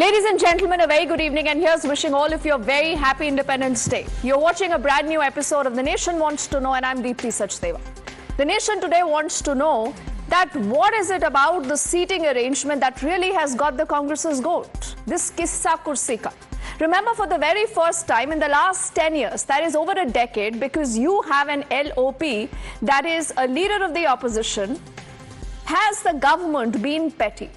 Ladies and gentlemen, a very good evening, and here's wishing all of you a very happy Independence Day. You're watching a brand new episode of The Nation Wants to Know, and I'm Deepthi Sachdeva. The Nation today wants to know that what is it about the seating arrangement that really has got the Congress's goat? This Kissa Kursi Ka. Remember, for the very first time in the last 10 years, that is over a decade, because you have an LOP, that is a leader of the opposition, has the government been petty?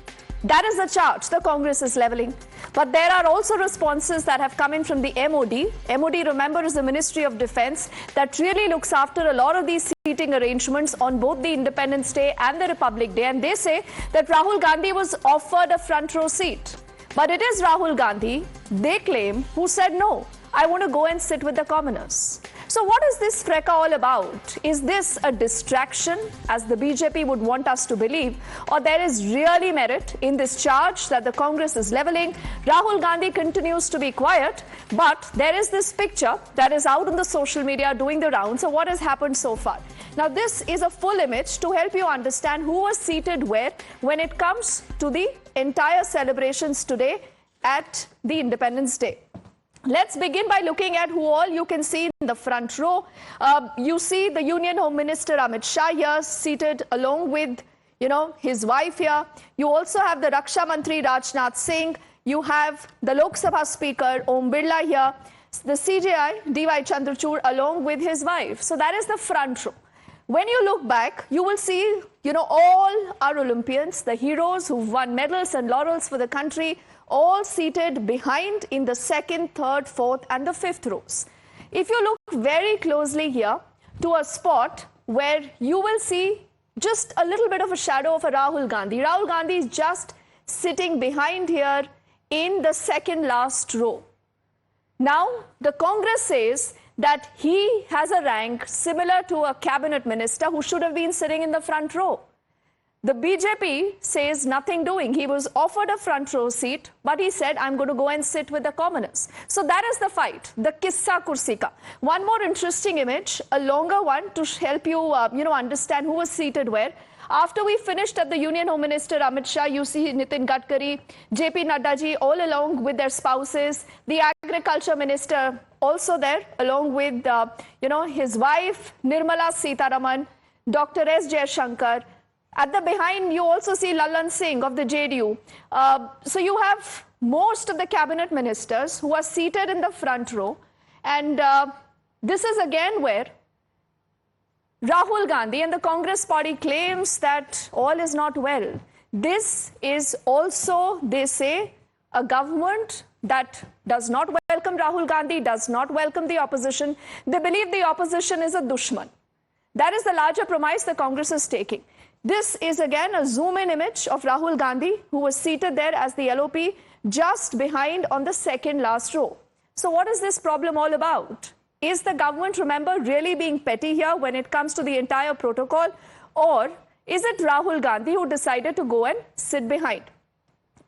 That is the charge the Congress is leveling. But there are also responses that have come in from the MOD. MOD, remember, is the Ministry of Defense that really looks after a lot of these seating arrangements on both the Independence Day and the Republic Day. And they say that Rahul Gandhi was offered a front row seat. But it is Rahul Gandhi, they claim, who said, no, I want to go and sit with the commoners. So what is this fracas all about? Is this a distraction, as the BJP would want us to believe, or there is really merit in this charge that the Congress is leveling? Rahul Gandhi continues to be quiet, but there is this picture that is out on the social media doing the rounds. So what has happened so far? Now, this is a full image to help you understand who was seated where when it comes to the entire celebrations today at the Independence Day. Let's begin by looking at who all you can see in the front row. You see the Union Home Minister Amit Shah here seated along with, his wife here. You also have the Raksha Mantri Rajnath Singh. You have the Lok Sabha Speaker Om Birla here. The CJI D.Y. Chandrachud along with his wife. So that is the front row. When you look back, you will see, all our Olympians, the heroes who've won medals and laurels for the country, all seated behind in the second, third, fourth and the fifth rows. If you look very closely here to a spot where you will see just a little bit of a shadow of a Rahul Gandhi. Rahul Gandhi is just sitting behind here in the second last row. Now, the Congress says that he has a rank similar to a cabinet minister who should have been sitting in the front row. The BJP says nothing doing. He was offered a front row seat, but he said, I'm going to go and sit with the commoners. So that is the fight, the Kissa Kursi Ka. One more interesting image, a longer one to help you, understand who was seated where. After we finished at the Union Home Minister Amit Shah, you see Nitin Gadkari, JP Nadda ji all along with their spouses, the Agriculture Minister also there along with, his wife, Nirmala Sitharaman, Dr. S. Jaishankar. At the behind, you also see Lallan Singh of the JDU. So you have most of the cabinet ministers who are seated in the front row. And this is again where Rahul Gandhi and the Congress party claims that all is not well. This is also, they say, a government that does not welcome Rahul Gandhi, does not welcome the opposition. They believe the opposition is a dushman. That is the larger premise the Congress is taking. This is again a zoom-in image of Rahul Gandhi, who was seated there as the LOP, just behind on the second last row. So what is this problem all about? Is the government, remember, really being petty here when it comes to the entire protocol? Or is it Rahul Gandhi who decided to go and sit behind?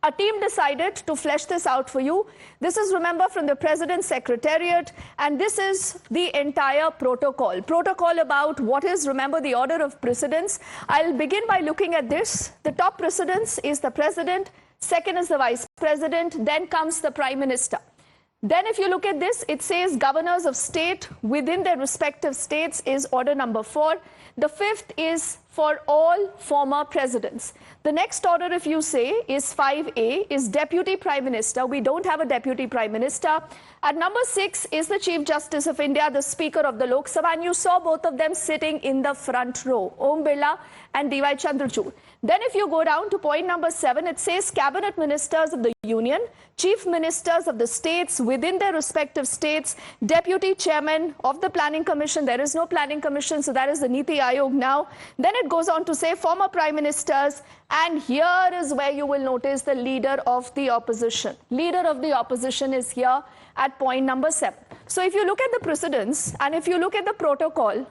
A team decided to flesh this out for you. This is, remember, from the President's Secretariat, and this is the entire protocol. Protocol about what is, remember, the order of precedence. I'll begin by looking at this. The top precedence is the President, second is the Vice President, then comes the Prime Minister. Then if you look at this, it says governors of state within their respective states is order number 4. The fifth is for all former presidents. The next order, if you say, is 5A, is Deputy Prime Minister. We don't have a Deputy Prime Minister. At number 6 is the Chief Justice of India, the Speaker of the Lok Sabha, and you saw both of them sitting in the front row, Om Birla and D.Y. Chandrachud. Then if you go down to point number 7, it says Cabinet Ministers of the Union, Chief Ministers of the states within their respective states, Deputy Chairman of the Planning Commission. There is no Planning Commission, so that is the Niti Aayog now. Then it goes on to say former Prime Ministers, and here is where you will notice the Leader of the Opposition. Leader of the Opposition is here at point number 7. So if you look at the precedents and if you look at the protocol,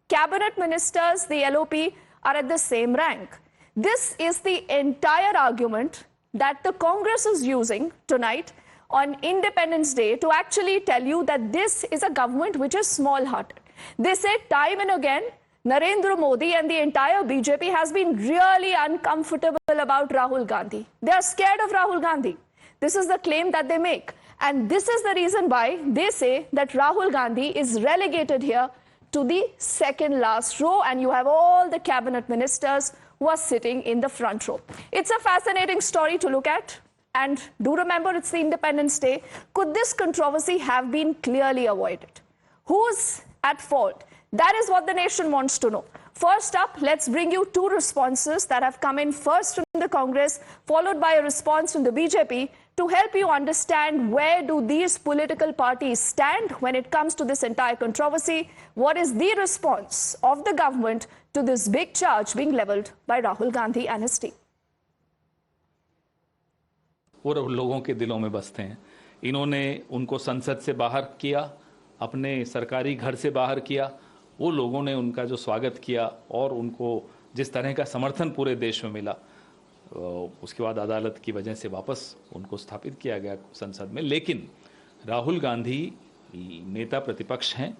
Cabinet Ministers, the LOP, are at the same rank. This is the entire argument that the Congress is using tonight on Independence Day to actually tell you that this is a government which is small-hearted. They say time and again, Narendra Modi and the entire BJP has been really uncomfortable about Rahul Gandhi. They are scared of Rahul Gandhi. This is the claim that they make. And this is the reason why they say that Rahul Gandhi is relegated here to the second last row, and you have all the cabinet ministers who are sitting in the front row. It's a fascinating story to look at. And do remember, it's the Independence Day. Could this controversy have been clearly avoided? Who's at fault? That is what the nation wants to know. First up, let's bring you two responses that have come in, first from the Congress, followed by a response from the BJP, to help you understand where do these political parties stand when it comes to this entire controversy. What is the response of the government to this big charge being leveled by Rahul Gandhi and his team? वो लोगों के दिलों में बसते हैं. इन्होंने उनको संसद से बाहर किया, अपने सरकारी घर से बाहर किया. वो लोगों ने उनका जो स्वागत किया और उनको जिस तरह का समर्थन पूरे देश में मिला, उसके बाद अदालत की वजह से वापस उनको स्थापित किया गया संसद में. लेकिन राहुल गांधी नेता प्रतिपक्ष हैं.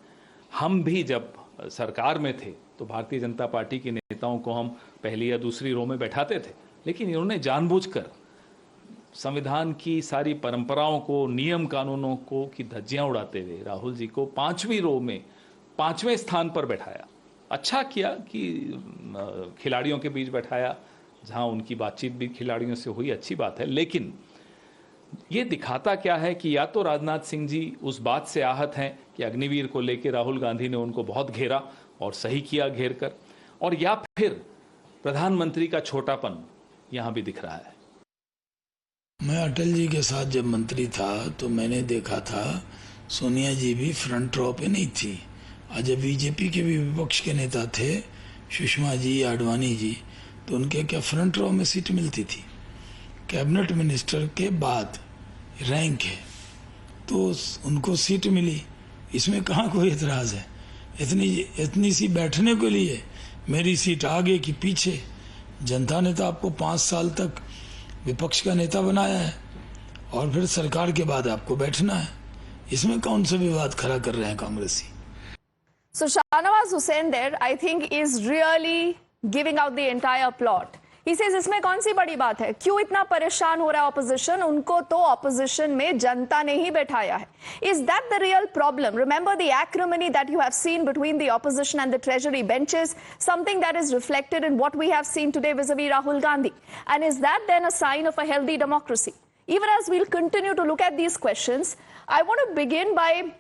हम भी जब सरकार में थे तो भारतीय जनता पार्टी के नेताओं को हम पहली या दूसरी रो में बैठाते थे, लेकिन इन्होंने जानबूझकर संविधान की सारी परंपराओं को, नियम कानूनों को की धज्जियां उड़ाते हुए राहुल जी को 5वीं रो में 5वें स्थान पर बैठाया. अच्छा किया कि खिलाड़ियों के बीच बैठाया, जहां उनकी बातचीत भी खिलाड़ियों से हुई, अच्छी बात है. लेकिन ये दिखाता क्या है कि या तो राजनाथ सिंह जी उस बात से आहत हैं कि अग्निवीर को लेकर राहुल गांधी ने उनको बहुत घेरा और सही किया घेर कर, और या फिर प्रधानमंत्री का छोटापन यहां भी दिख रहा है. मैं अटल जी के साथ जब मंत्री था तो मैंने देखा था सोनिया जी भी फ्रंट रो पे नहीं थी. आज जब बीजेपी के भी विपक्ष के नेता थे, सुषमा जी, आडवाणी जी, तो उनके क्या फ्रंट रो में सीट मिलती थी. कैबिनेट मिनिस्टर के बाद रैंक है तो उनको सीट मिली, इसमें कहाँ कोई एतराज़ है. इतनी सी बैठने के लिए मेरी सीट आगे कि पीछे. जनता ने तो आपको 5 साल तक विपक्ष का नेता बनाया है और फिर सरकार के बाद आपको बैठना है. इसमें कौन सा विवाद खड़ा कर रहे हैं कांग्रेसी. So Shahnawaz Hussain there, I think, is really giving out the entire plot. He says इसमें कौन सी बड़ी बात है, क्यों इतना परेशान हो रहा है ऑपोजिशन, उनको तो ऑपोजिशन में जनता ने ही बैठाया है. Is that the real problem? Remember the acrimony that you have seen between the opposition and the treasury benches, something that is reflected in what we have seen today vis-a-vis Rahul Gandhi. And is that then a sign of a healthy democracy? Even as we'll continue to look at these questions, I want to begin by,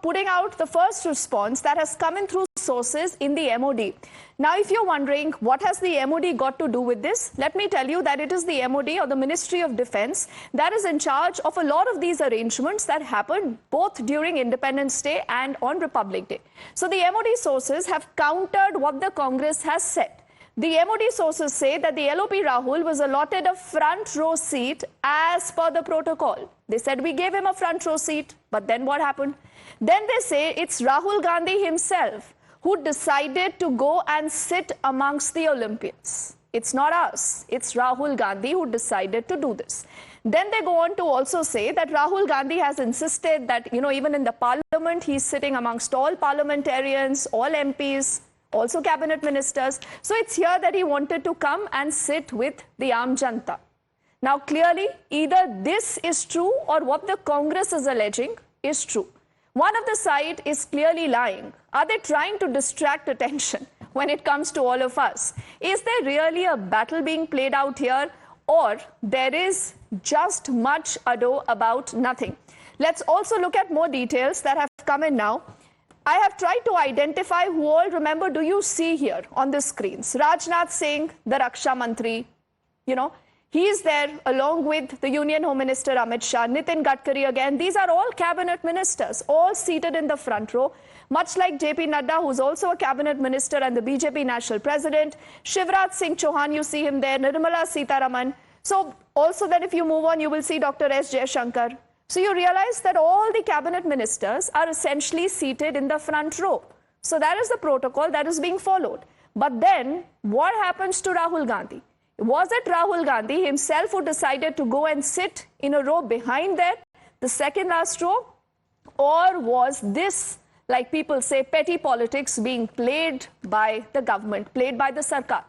putting out the first response that has come in through sources in the MOD. Now, if you're wondering what has the MOD got to do with this, let me tell you that it is the MOD, or the Ministry of Defense, that is in charge of a lot of these arrangements that happened both during Independence Day and on Republic Day. So the MOD sources have countered what the Congress has said. The MOD sources say that the LOP Rahul was allotted a front row seat as per the protocol. They said we gave him a front row seat, but then what happened? Then they say it's Rahul Gandhi himself who decided to go and sit amongst the Olympians. It's not us. It's Rahul Gandhi who decided to do this. Then they go on to also say that Rahul Gandhi has insisted that, even in the parliament, he's sitting amongst all parliamentarians, all MPs, also cabinet ministers. So it's here that he wanted to come and sit with the Aam Janta. Now, clearly, either this is true or what the Congress is alleging is true. One of the side is clearly lying. Are they trying to distract attention when it comes to all of us? Is there really a battle being played out here, or there is just much ado about nothing? Let's also look at more details that have come in now. I have tried to identify who all, remember, do you see here on the screens? Rajnath Singh, the Raksha Mantri, he is there along with the Union Home Minister Amit Shah, Nitin Gadkari again. These are all cabinet ministers, all seated in the front row, much like JP Nadda, who's also a cabinet minister and the BJP national president. Shivraj Singh Chauhan, you see him there, Nirmala Sitharaman. So also then if you move on, you will see Dr. S. Jaishankar. So you realize that all the cabinet ministers are essentially seated in the front row. So that is the protocol that is being followed. But then what happens to Rahul Gandhi? Was it Rahul Gandhi himself who decided to go and sit in a row behind there, the second last row? Or was this, like people say, petty politics being played by the government, played by the Sarkar?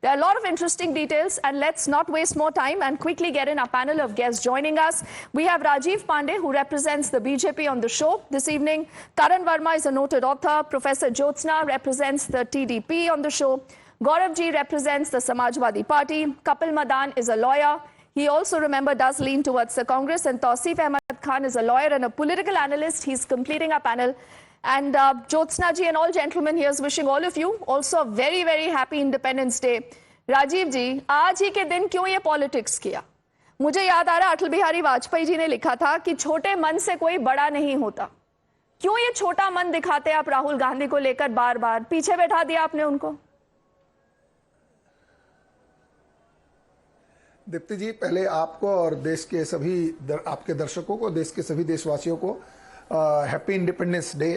There are a lot of interesting details, and let's not waste more time and quickly get in our panel of guests joining us. We have Rajiv Pandey, who represents the BJP on the show this evening. Karan Verma is a noted author. Professor Jyotsna represents the TDP on the show. Gaurav Ji represents the Samajwadi Party. Kapil Madan is a lawyer. He also, remember, does lean towards the Congress. And Tausif Ahmed Khan is a lawyer and a political analyst. He's completing our panel. And Jyotsna Ji and all gentlemen here is wishing all of you also a very, very happy Independence Day. Rajiv जी, आज ही के दिन क्यों ये politics किया? मुझे याद आ रहा अटल बिहारी वाजपेयी जी ने लिखा था कि छोटे मन से कोई बड़ा नहीं होता। क्यों ये छोटा मन दिखाते आप राहुल गांधी को लेकर बार बार? पीछे बैठा दिया आपने उनको। दीप्ति जी, पहले आपको और देश के सभी आपके दर्शकों को, देश के सभी देशवासियों को हैप्पी इंडिपेंडेंस डे।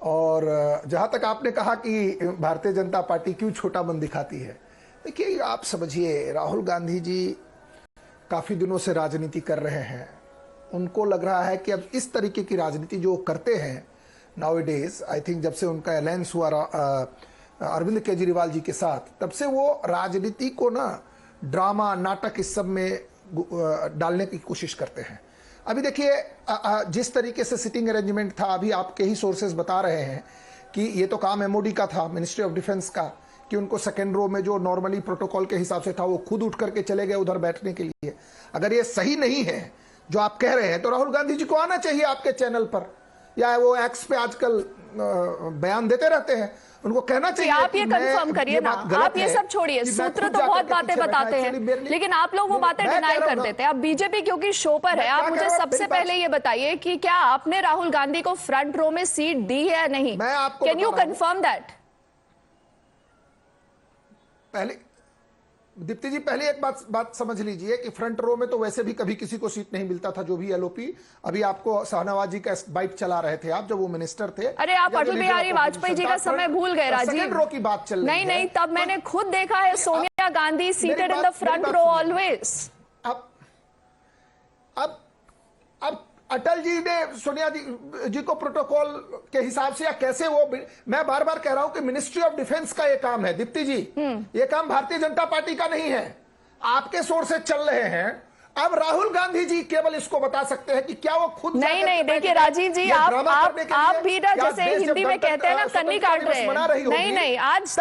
और जहां तक आपने कहा कि भारतीय जनता पार्टी क्यों छोटा मन दिखाती है, देखिए आप समझिए, राहुल गांधी जी काफी दिनों से राजनीति कर रहे हैं। उनको लग रहा है कि अब इस तरीके की राजनीति जो करते हैं नाउअडेज, आई थिंक जब से उनका अलायंस हुआ अरविंद केजरीवाल जी के साथ, तब से वो राजनीति को ना ड्रामा, नाटक, इस सब में डालने की कोशिश करते हैं। अभी देखिए जिस तरीके से सिटिंग अरेंजमेंट था, अभी आपके ही सोर्सेज बता रहे हैं कि ये तो काम एमओडी का था, मिनिस्ट्री ऑफ डिफेंस का, कि उनको सेकेंड रो में जो नॉर्मली प्रोटोकॉल के हिसाब से था वो खुद उठ करके चले गए उधर बैठने के लिए। अगर ये सही नहीं है जो आप कह रहे हैं तो राहुल गांधी जी को आना चाहिए आपके चैनल पर, या वो एक्स पे आजकल बयान देते रहते हैं, उनको कहना चाहिए। आप ये कंफर्म करिए ना, आप ये सब छोड़िए, सूत्र तो बहुत बातें बताते हैं, लेकिन आप लोग वो बातें डिनाई कर देते हैं। अब बीजेपी क्योंकि शो पर है, आप मुझे सबसे पहले ये बताइए कि क्या आपने राहुल गांधी को फ्रंट रो में सीट दी है या नहीं? Can you confirm that? पहले दीप्ति जी, पहले एक बात समझ लीजिए कि फ्रंट रो में तो वैसे भी कभी किसी को सीट नहीं मिलता था, जो भी एलओपी। अभी आपको शाहनवाज जी का बाइट चला रहे थे आप, जब वो मिनिस्टर थे। अरे आप अटल बिहारी वाजपेयी जी का समय भूल गए राजीव। सेकंड रो की बात चल रही है। नहीं, तब मैंने खुद देखा है Sonia Gandhi seated in the front row always. अब अटल जी ने सोनिया जी को प्रोटोकॉल के हिसाब से, या कैसे वो, मैं बार बार कह रहा हूं कि मिनिस्ट्री ऑफ डिफेंस का ये काम है दीप्ति जी, ये काम भारतीय जनता पार्टी का नहीं है। आपके सोर्सेज चल रहे हैं। अब राहुल गांधी जी केवल इसको बता सकते हैं कि क्या वो खुद नहीं देखिए राजीव जी, आप भी ना जैसे हिंदी में कहते हैं ना, कन्नी काट रहे हैं। नहीं, आज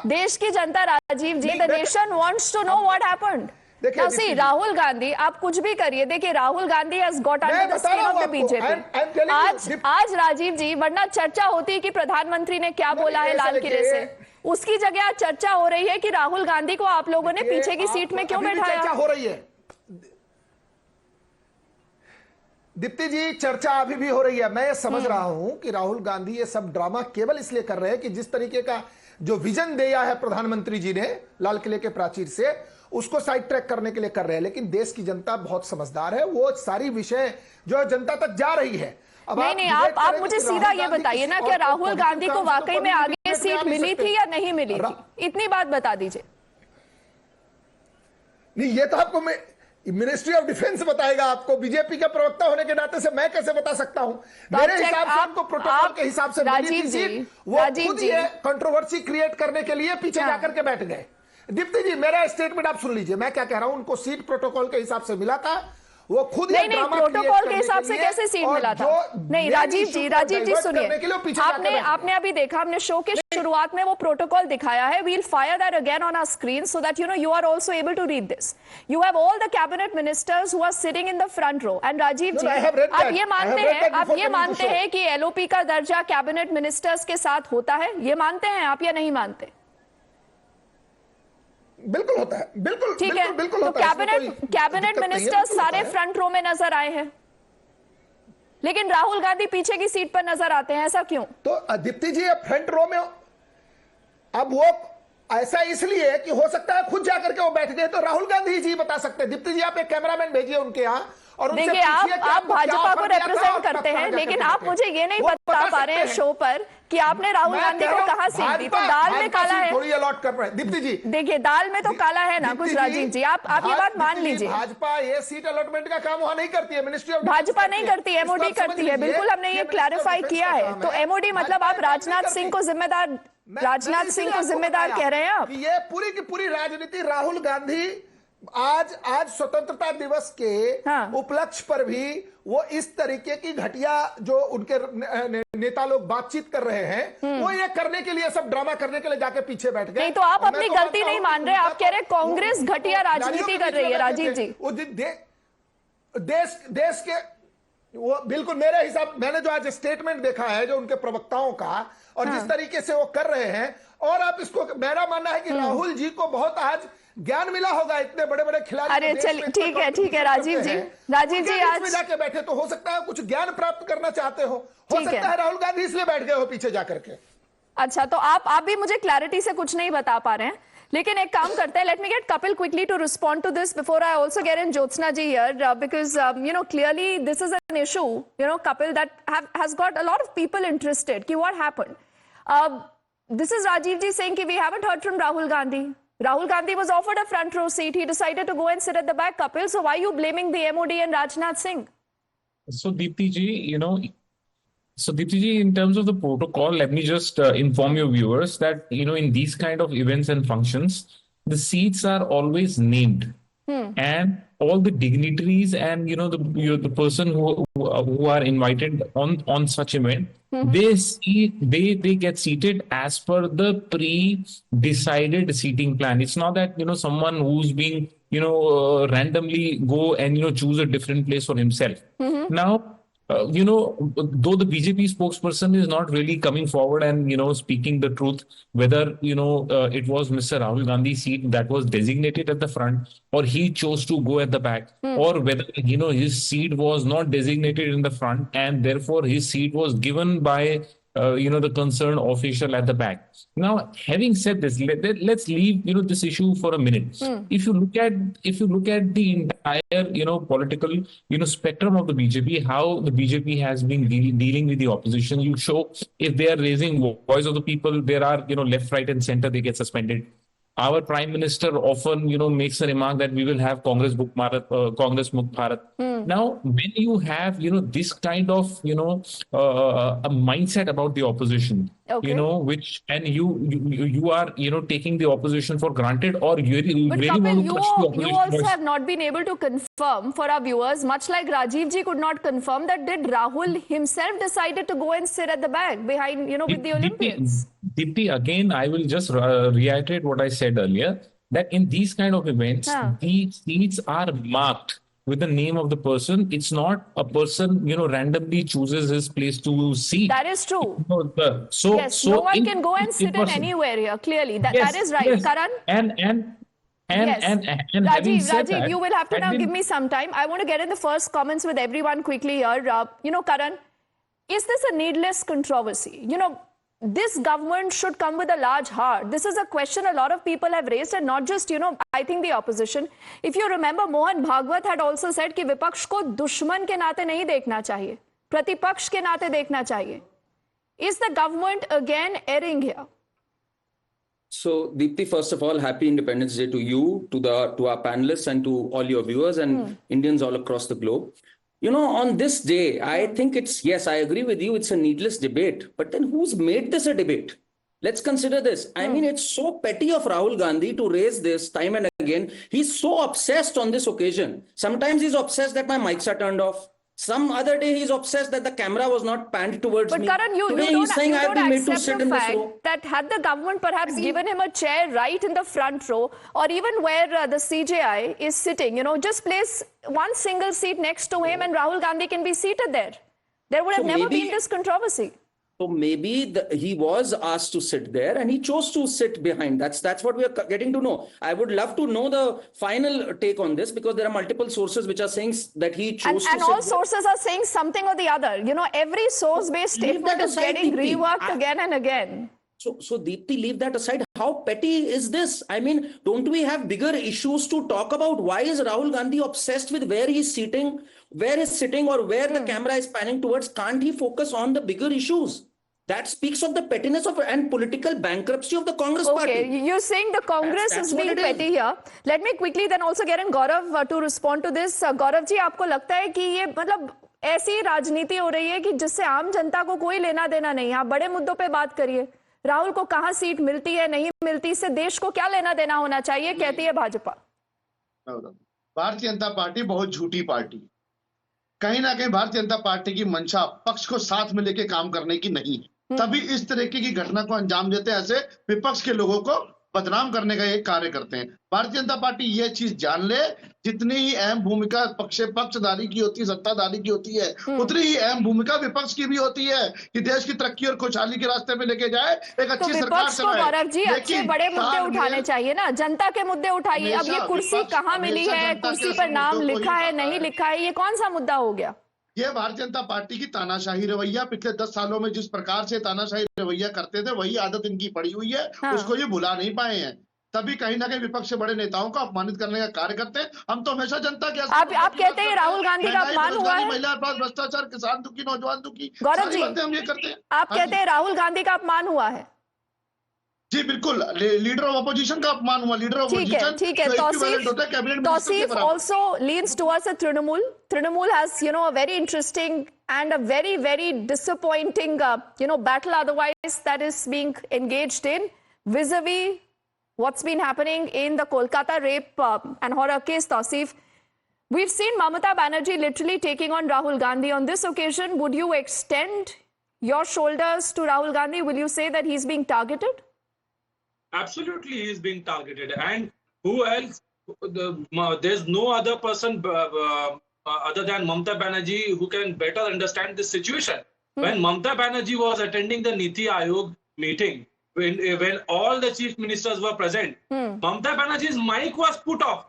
देश की जनता Rajiv ji, the nation wants to know what happened. Now see, Rahul Gandhi, आप कुछ भी करिए, देखिए Rahul Gandhi has got under the skin of the BJP। आज राजीव जी, वरना चर्चा होती कि प्रधानमंत्री ने क्या बोला है लाल किले से, उसकी जगह आज चर्चा हो रही है कि राहुल गांधी को आप लोगों ने पीछे की सीट में क्यों बैठाया। चर्चा हो रही है दीप्ति जी, चर्चा अभी भी हो रही है। मैं ये समझ रहा हूं कि राहुल गांधी ये सब ड्रामा केवल इसलिए कर रहे हैं कि जिस तरीके का जो विजन दिया है प्रधानमंत्री जी ने लाल किले के प्राचीर से, उसको साइड ट्रैक करने के लिए कर रहे हैं। लेकिन देश की जनता बहुत समझदार है, वो सारी विषय जो जनता तक जा रही है। अब नहीं, आप मुझे सीधा ये बताइए ना, क्या राहुल गांधी को वाकई में आगे सीट मिली थी या नहीं मिली थी? इतनी बात बता दीजिए। नहीं, ये तो आपको मिनिस्ट्री ऑफ डिफेंस बताएगा आपको। बीजेपी का प्रवक्ता होने के नाते से मैं कैसे बता सकता हूं? मेरे हिसाब से आपको प्रोटोकॉल के हिसाब से मिली थी सीट, वो खुद ये कंट्रोवर्सी क्रिएट करने के लिए पीछे जाकर के बैठ गए। दीप्ति जी, मेरा स्टेटमेंट आप सुन लीजिए, मैं क्या कह रहा हूं। उनको सीट प्रोटोकॉल के हिसाब से मिला था, वो खुद नहीं, प्रोटोकॉल के हिसाब से कैसे सीट मिला था? नहीं राजीव जी सुनिए, आपने अभी देखा, हमने शो के शुरुआत में वो प्रोटोकॉल दिखाया है। We'll fire that again on our screen so that you are also able to read this. You have all the cabinet ministers who are sitting in the front row. And Rajiv ji, आप ये मानते हैं कि LOP का दर्जा cabinet ministers के साथ होता है? ये मानते हैं आप या नहीं मानते? बिल्कुल होता है, बिल्कुल ठीक है। बिल्कुल तो कैबिनेट मिनिस्टर्स सारे फ्रंट रो में नजर आए हैं, लेकिन राहुल गांधी पीछे की सीट पर नजर आते हैं, ऐसा क्यों? तो दीप्ति जी, फ्रंट रो में अब वो ऐसा इसलिए कि हो सकता है खुद जाकर के वो बैठ गए, तो राहुल गांधी जी बता सकते हैं। दीप्ति जी, आप एक कैमरामैन भेजिए उनके यहाँ और उनसे देखिए, पूछिए कि आप आपको क्या भाजपा ऑफर को दिया था, रिप्रेजेंट आप करते कब हैं, कहाँ लेकिन जाके आप बैठे। मुझे ये नहीं वो बता पा रहे हैं सकते शो पर कि आपने राहुल मैं गांधी कह को रहा हूं, कहां सीट दी। तो भाजपा- दाल में भाजपा काला सीट है। थोड़ी अलॉट कर रहे हैं दीप्ति जी। देखिए, दाल में तो काला है ना कुछ, दीप्ति जी, राजीव जी, आप ये बात मान दीप्ति जी, लीजिए। भाजपा ये सीट अलॉटमेंट का काम वहां नहीं करती है, मिनिस्ट्री ऑफ भाजपा नहीं करती, एमओडी करती है। बिल्कुल, हमने ये क्लैरिफाई किया है। तो एमओडी मतलब आप राजनाथ सिंह को जिम्मेदार, राजनाथ सिंह को जिम्मेदार कह रहे हैं आप? ये पूरी की पूरी राजनीति राहुल गांधी आज स्वतंत्रता दिवस के हाँ। उपलक्ष्य पर भी वो इस तरीके की घटिया जो उनके नेता लोग बातचीत कर रहे हैं, वो ये करने के लिए, सब ड्रामा करने के लिए जाके पीछे बैठ गए। नहीं, तो आप और मैं अपनी तो गलती मानता नहीं हूं मान कि रहे, आप उनका कह रहे तो- कांग्रेस घटिया राजनीति कर रही है। राजीव जी, वो देश के वो बिल्कुल मेरे हिसाब, मैंने जो आज स्टेटमेंट देखा है जो उनके प्रवक्ताओं का, और जिस तरीके से वो कर रहे हैं, और आप इसको, मेरा मानना है कि राहुल जी को बहुत आज ज्ञान मिला होगा, इतने बड़े बड़े खिलाड़ी। अरे चलिए, ठीक है राजीव जी, राजीव जी आज में जाके बैठे, तो हो सकता है कुछ ज्ञान प्राप्त करना चाहते हो ठीक सकता है राहुल गांधी इसलिए बैठ गए हो पीछे जाकर के। अच्छा, तो आप भी मुझे क्लैरिटी से कुछ नहीं बता पा रहे हैं, लेकिन एक काम करते हैं, let me get Kapil quickly to respond to this before I also get in Jyotsna ji here, because clearly this is an issue, Kapil, that has got a lot of people interested कि what happened. This is Rajiv ji saying that we haven't heard from Rahul Gandhi. Rahul Gandhi was offered a front row seat. He decided to go and sit at the back, Kapil. So why are you blaming the MOD and Rajnath Singh? So Deepti ji, in terms of the protocol, let me just inform your viewers that, in these kind of events and functions, the seats are always named. And all the dignitaries and the person who are invited on such event, they get seated as per the pre-decided seating plan. It's not that someone who's being randomly go and choose a different place for himself. Now, though the BJP spokesperson is not really coming forward and speaking the truth, whether it was Mr. Rahul Gandhi's seat that was designated at the front, or he chose to go at the back, or whether his seat was not designated in the front and therefore his seat was given by the concerned official at the back. Now, having said this, let's leave this issue for a minute. If you look at the entire political spectrum of the BJP, how the BJP has been dealing with the opposition, you show if they are raising voice of the people, there are left, right, and center, they get suspended. Our Prime Minister often, makes a remark that we will have Congress Mukht Bharat. Now, when you have, this kind of, a mindset about the opposition, Okay. which, and you are, taking the opposition for granted, or you really But want Kapil, to crush the you opposition also voice. have not been able to confirm for our viewers, much like Rajiv ji could not confirm, that did Rahul himself decided to go and sit at the back behind, with the Olympians? Deepti, again, I will just reiterate what I said earlier, that in these kind of events, the seats are marked with the name of the person. It's not a person, randomly chooses his place to seat. That is true. Yes, So no one can go and sit in anywhere here, clearly. That is right. Yes. Karan? And having said Rajiv, that, you will have to now give me some time. I want to get in the first comments with everyone quickly here. Karan, is this a needless controversy? This government should come with a large heart. This is a question a lot of people have raised, and not just, I think the opposition. If you remember, Mohan Bhagwat had also said कि विपक्ष को दुश्मन के नाते नहीं देखना चाहिए, प्रतिपक्ष के नाते देखना चाहिए. Is the government again erring here? So, Deepti, first of all, happy Independence Day to you, to our panelists, and to all your viewers and Indians all across the globe. On this day, I think yes, I agree with you, it's a needless debate. But then who's made this a debate? Let's consider this. I mean, it's so petty of Rahul Gandhi to raise this time and again. He's so obsessed on this occasion. Sometimes he's obsessed that my mics are turned off. Some other day he's obsessed that the camera was not panned towards me. But Karan, you he's saying don't I've been made to accept sit the in this fact row. that had the government perhaps given him a chair right in the front row, or even where the CJI is sitting, just place one single seat next to him and Rahul Gandhi can be seated there. There would have never been this controversy. So maybe he was asked to sit there and he chose to sit behind. That's what we are getting to know. I would love to know the final take on this, because there are multiple sources which are saying that he chose to sit and all sources are saying something or the other. Every source-based statement is getting reworked again and again. So Deepti, leave that aside. How petty is this? I mean, don't we have bigger issues to talk about? Why is Rahul Gandhi obsessed with where he's sitting, or where the camera is panning towards? Can't he focus on the bigger issues? That speaks of the pettiness of and political bankruptcy of the Congress party. Okay, you're saying the Congress That's is what being it is. petty here. Let me quickly then also get in Gaurav to respond to this. Gaurav जी, आपको लगता है कि ये मतलब ऐसी राजनीति हो रही है कि जिससे आम जनता को कोई लेना देना नहीं? आप बड़े मुद्दों पे बात करिए. राहुल को कहां सीट मिलती है, नहीं मिलती, इससे देश को क्या लेना देना होना चाहिए, कहती है भाजपा. भारतीय जनता पार्टी बहुत झूठी पार्टी. कहीं ना कहीं भारतीय जनता पार्टी की मंशा पक्ष को साथ में लेके काम करने की नहीं है. तभी इस तरीके की घटना को अंजाम देते हैं, ऐसे विपक्ष के लोगों को बदनाम करने का एक कार्य करते हैं. भारतीय जनता पार्टी ये चीज जान ले, जितनी ही अहम भूमिका पक्षधारी की होती है, सत्ताधारी की होती है, उतनी ही अहम भूमिका विपक्ष की भी होती है कि देश की तरक्की और खुशहाली के रास्ते पे लेके जाए, एक अच्छी सरकार विपक्ष को चलाए. गौरव जी अच्छे बड़े मुद्दे उठाने चाहिए ना, जनता के मुद्दे उठाइए. अब ये कुर्सी कहाँ मिली है, कुर्सी पर नाम लिखा है, नहीं लिखा है, ये कौन सा मुद्दा हो गया? ये भारतीय जनता पार्टी की तानाशाही रवैया, पिछले 10 सालों में जिस प्रकार से तानाशाही रवैया करते थे, वही आदत इनकी पड़ी हुई है. उसको ये भुला नहीं पाए हैं. तभी कहीं ना कहीं विपक्ष से बड़े नेताओं को अपमानित करने का कार्य करते हैं. हम तो हमेशा जनता के आप कहते हैं राहुल गांधी का अपमान हुआ है? महिला अपराध, भ्रष्टाचार, किसान दुखी, नौजवान दुखी, गौरव जी, हम ये करते हैं. आप कहते हैं राहुल गांधी का अपमान हुआ है? जी बिल्कुल, लीडर ऑफ अपोजिशन का अपमान हुआ. लीडर ऑफ अपोजिशन ठीक है. Tausif also leans towards a Trinamool. Trinamool has, a very interesting and a very, very disappointing, battle otherwise that is being engaged in vis-a-vis what's been happening in the Kolkata rape and horror case, Tausif. We've seen Mamata Banerjee literally taking on Rahul Gandhi. On this occasion, would you extend your shoulders to Rahul Gandhi? Will you say that he's being targeted? Absolutely, he is being targeted. And who else? There's no other person other than Mamata Banerjee who can better understand this situation. When Mamata Banerjee was attending the Niti Aayog meeting, when all the chief ministers were present, Mamata Banerjee's mic was put off.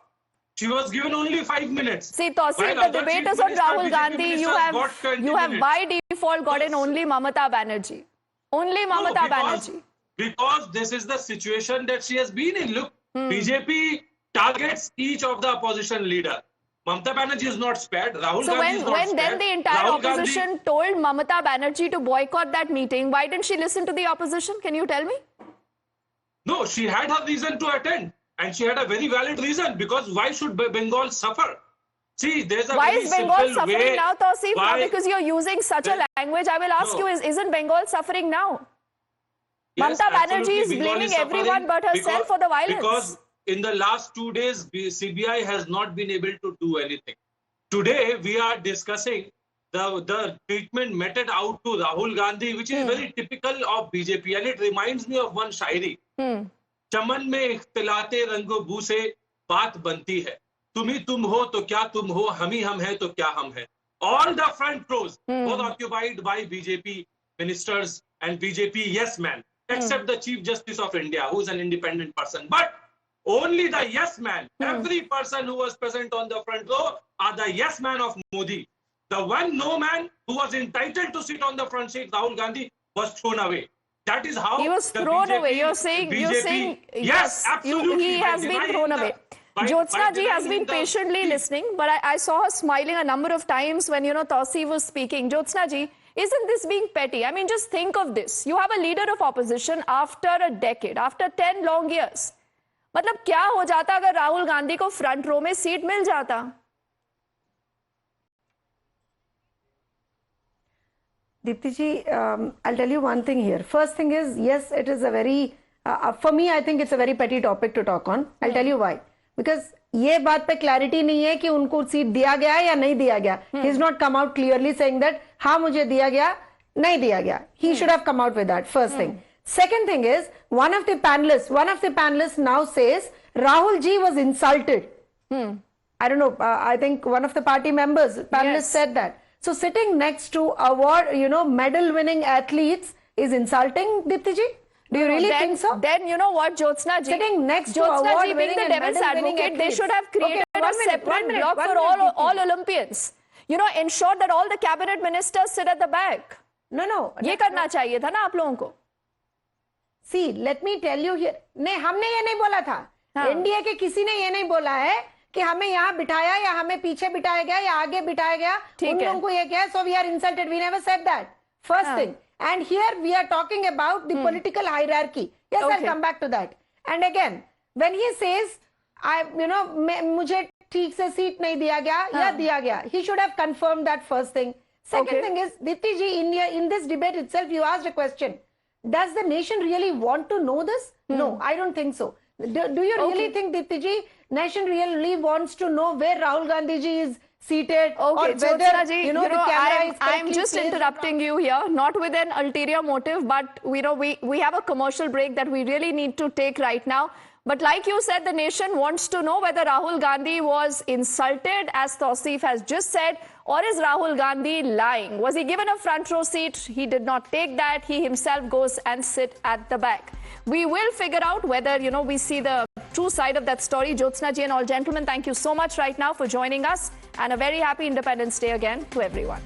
She was given only 5 minutes. See, Tausif, the debate is on Rahul Gandhi. You have by default gotten only Mamata Banerjee. Only Mamata Banerjee. Because this is the situation that she has been in. Look, BJP targets each of the opposition leader. Mamata Banerjee is not spared. Rahul Gandhi is not spared. When then the entire Rahul opposition Gandhi told Mamata Banerjee to boycott that meeting, why didn't she listen to the opposition? Can you tell me? No, she had her reason to attend. And she had a very valid reason. Because why should Bengal suffer? See, there's a why very is Bengal simple suffering way. now, Tausif? Why? Now because you're using such a language, I will ask you, isn't Bengal suffering now? Yes, Mamata absolutely. Banerjee is Bengal blaming suffering everyone but herself for the violence. Because in the last 2 days, CBI has not been able to do anything. Today, we are discussing the treatment meted out to Rahul Gandhi, which is very typical of BJP. And it reminds me of one shairi. चमन में इख्तिलाते रंगो बू से बात बनती है. तुम ही तुम हो तो क्या तुम हो, हम ही हम हैं तो क्या हम हैं. All the front rows was occupied by BJP ministers and BJP yes man, except the Chief Justice of India, who is an independent person. But only the yes man, every person who was present on the front row are the yes man of Modi. The one no man who was entitled to sit on the front seat, Rahul Gandhi, was thrown away. That is how he was thrown away. You're saying yes, absolutely. He has been thrown away. Jyotsna ji has been patiently listening, but I saw her smiling a number of times when, Tausif was speaking. Jyotsna ji, isn't this being petty? I mean, just think of this. You have a leader of opposition after a decade, after 10 long years. मतलब क्या हो जाता अगर राहुल गांधी को front row में seat मिल जाता? Deepti ji, I'll tell you one thing here. First thing is, yes, it is a very, for me, I think it's a very petty topic to talk on. I'll tell you why. Because ये बात पे clarity नहीं है कि उनको seat दिया गया है या नहीं दिया गया. He's not come out clearly saying that, हाँ मुझे दिया गया, नहीं दिया गया. He should have come out with that, first thing. Second thing is, one of the panelists now says, Rahul ji was insulted. I don't know, I think one of the party panelists said that. So sitting next to medal-winning athletes is insulting, Deepti ji? Do you really think so? Then you know what, Jyotsna ji? Sitting next to Jyotsna ji, being award-winning the and devil's medal-winning advocate, they should have created a separate block for minute, all Olympians. Ensure that all the cabinet ministers sit at the back. No. ये करना चाहिए था ना आप लोगों को. See, let me tell you here. नहीं, हमने ये नहीं बोला था. एनडीए के किसी ने ये नहीं बोला है कि हमें यहाँ बिठाया या हमें पीछे बिठाया गया या आगे बिठाया गया. उन लोगों को ये क्या है? So we are insulted. We never said that. First thing. And here we are talking about the political hierarchy. Yes, I'll come back to that. And again, when he says, मुझे ठीक से सीट नहीं दिया गया या दिया गया, he should have confirmed that first thing. Second thing is, Dipti ji, in this debate itself, you asked a question. Does the nation really want to know this? No, I don't think so. Do you really think, Dipti ji, nation really wants to know where Rahul Gandhi ji is seated? Okay, or whether, Jyotsna ji, the camera is I'm just interrupting you here, not with an ulterior motive, but we have a commercial break that we really need to take right now. But like you said, the nation wants to know whether Rahul Gandhi was insulted, as Tausif has just said, or is Rahul Gandhi lying? Was he given a front row seat? He did not take that. He himself goes and sit at the back. We will figure out whether, we see the true side of that story. Jyotsna ji and all gentlemen, thank you so much right now for joining us. And a very happy Independence Day again to everyone.